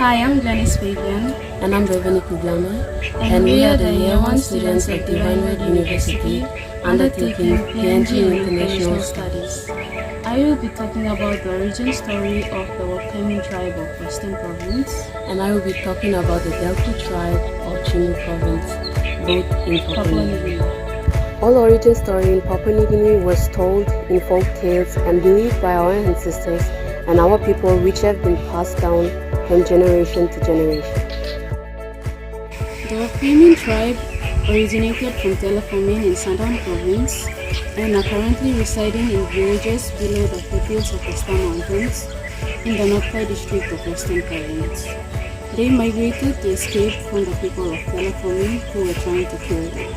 Hi, I'm Glennis Fabian. And I'm Beverly Kublama. And we are the Year 1 students at Divineward University undertaking PNG in International Studies. I will be talking about the origin story of the Wopkaimin tribe of Western Province. And I will be talking about the Delku tribe of Simbu Province, both in Papua New Guinea. All origin story in Papua New Guinea was told in folk tales and believed by our ancestors and our people, which have been passed down from generation to generation. The Wopkaimin tribe originated from Delku in Southern Province and are currently residing in villages below the foothills of the Star Mountains in the Wopkaimin district of Western Province. They migrated to escape from the people of Delku who were trying to kill them.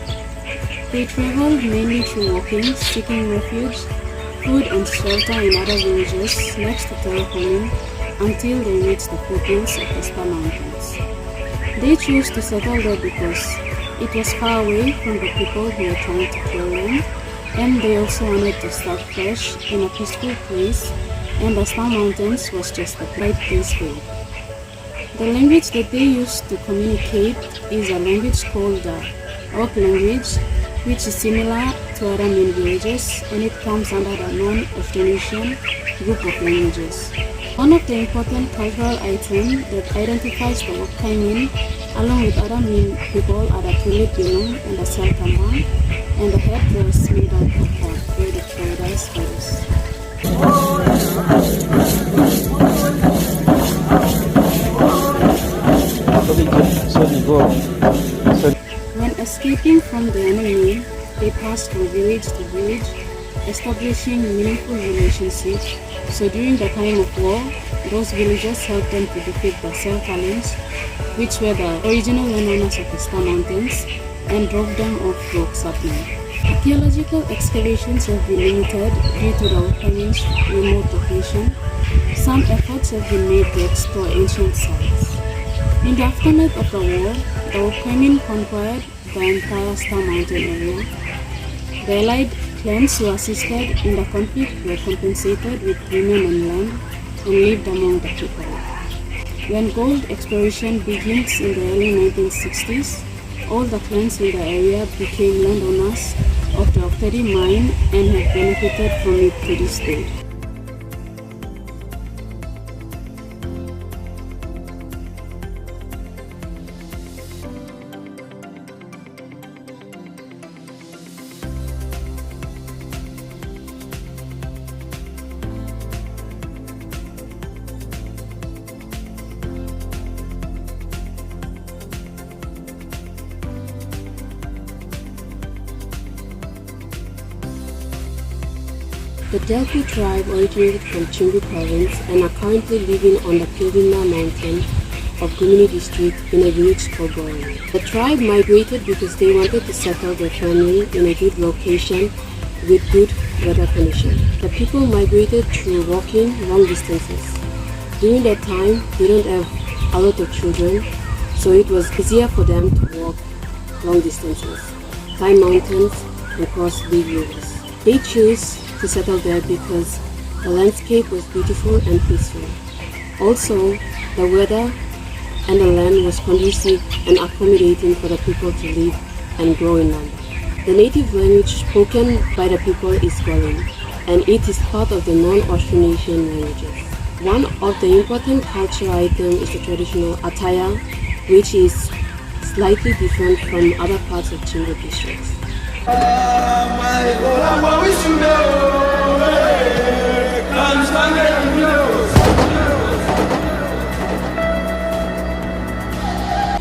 They traveled mainly through walking, seeking refuge, food and shelter in other villages next to Delku until they reached the foothills of the Star Mountains. They chose to settle there because it was far away from the people who were trying to kill them, and they also wanted to start fresh in a peaceful place, and the Star Mountains was just the right place for it. The language that they used to communicate is a language called the Wop language, which is similar to other main villages, and it comes under the non-Austronesian group of languages. One of the important cultural items that identifies the Wopkaimin, along with other main people, are the tulip bilung and the selkambang, and the headdress made out of braided paradise feathers. When escaping from the enemy, they passed from village to village, establishing meaningful relationships. So during the time of war, those villagers helped them to defeat the Selkalins, which were the original landowners of the Star Mountains, and drove them off rock sapling. Archaeological excavations have been limited due to the Wopkaimin's remote location. Some efforts have been made to explore ancient sites. In the aftermath of the war, the Wopkaimin conquered the entire Star Mountain area. The Allied clans who assisted in the conflict were compensated with women and land and lived among the people. When gold exploration begins in the early 1960s, all the clans in the area became landowners of the Wopkaimin mine and have benefited from it to this day. The Delku tribe originated from Simbu Province and are currently living on the Pilvina mountain of Gumini district in a village called Boran. The tribe migrated because they wanted to settle their family in a good location with good weather conditions. The people migrated through walking long distances. During that time, they don't have a lot of children, so it was easier for them to walk long distances, climb mountains, and cross big rivers. They chose to settle there because the landscape was beautiful and peaceful. Also, the weather and the land was conducive and accommodating for the people to live and grow in land. The native language spoken by the people is Galim, and it is part of the non-Austronesian languages. One of the important cultural items is the traditional attire, which is slightly different from other parts of Simbu districts.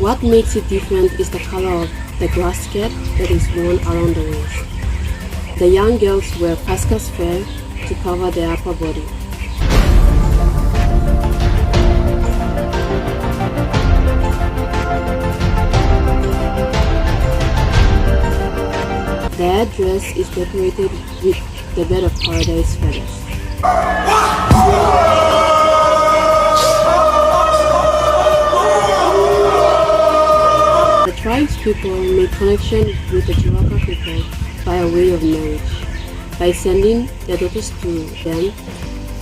What makes it different is the color of the grass skirt that is worn around the waist. The young girls wear pascas fair to cover their upper body. Their dress is decorated with the bed of paradise feathers. The tribe's people made connection with the Juraka people by a way of marriage, by sending their daughters to them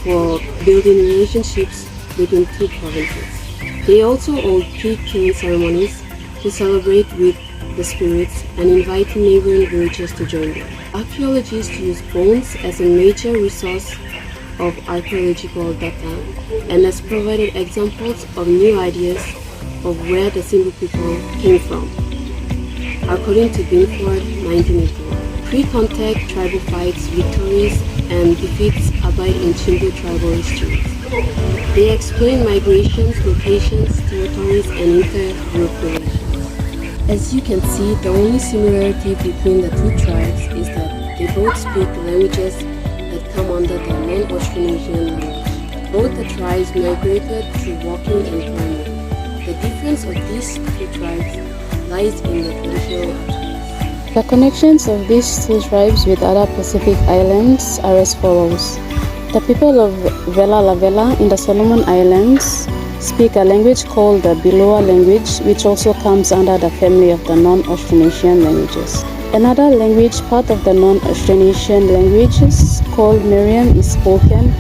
for building relationships between two provinces. They also hold pig-killing ceremonies to celebrate with the spirits and invite neighboring villages to join them. Archaeologists use bones as a major resource of archaeological data and has provided examples of new ideas of where the Simbu people came from. According to Binford, 1981, pre-contact tribal fights, victories, and defeats abide in Simbu tribal histories. They explain migrations, locations, territories, and inter-group relations. As you can see, the only similarity between the two tribes is that they both speak languages that come under the non-Austronesian language. Both the tribes migrated through walking and climbing. The difference of these two tribes lies in the traditional activities. The connections of these two tribes with other Pacific islands are as follows. The people of Vela La Vela in the Solomon Islands speak a language called the Bilua language, which also comes under the family of the non-Austronesian languages. Another language, part of the non-Austronesian languages, called Meriam, is spoken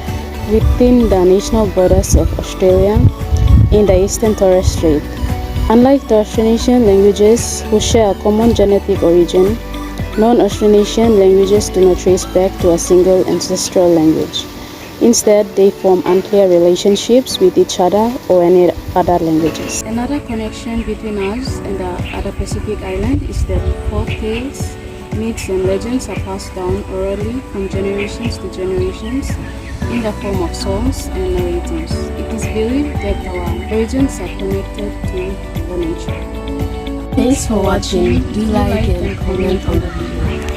within the national borders of Australia in the Eastern Torres Strait. Unlike the Austronesian languages, who share a common genetic origin, non-Austronesian languages do not trace back to a single ancestral language. Instead, they form unclear relationships with each other or any other languages. Another connection between us and the other Pacific island is that folk tales, myths, and legends are passed down orally from generations to generations in the form of songs and narratives. It is believed that our origins are connected to the nature. Thanks for watching. Do like and comment on the video.